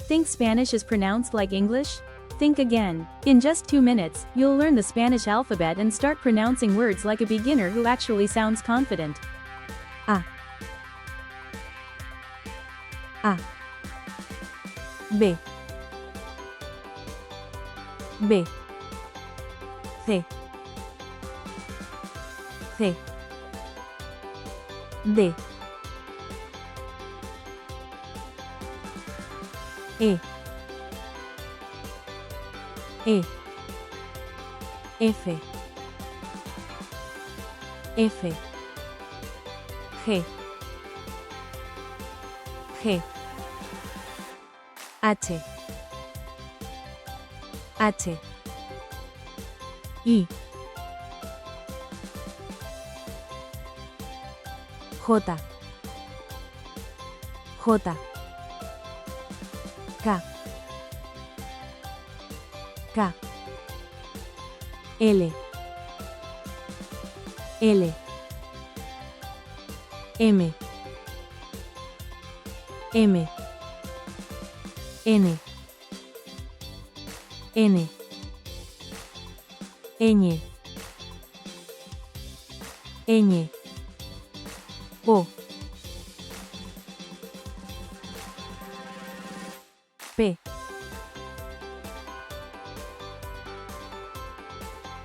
Think Spanish is pronounced like English? Think again. In just 2 minutes, you'll learn the Spanish alphabet and start pronouncing words like a beginner who actually sounds confident. A. A. B. B. C. C. D. E. E. F. F. G. G. H. H. I. J. J. K. K. L. L. M. M. N. N. Ñ. Ñ. O. P.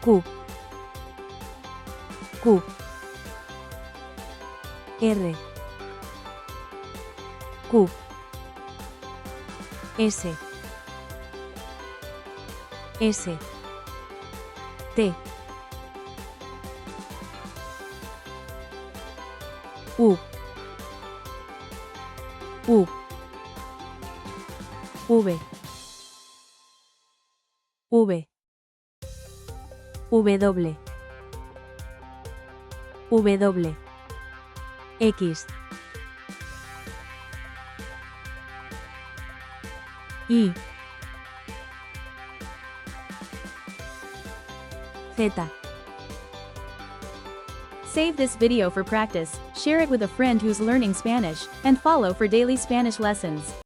Q. Q. R. Q. S. S. T. U. U. V. V. W. W. X. Y. Z. Save this video for practice, share it with a friend who's learning Spanish, and follow for daily Spanish lessons.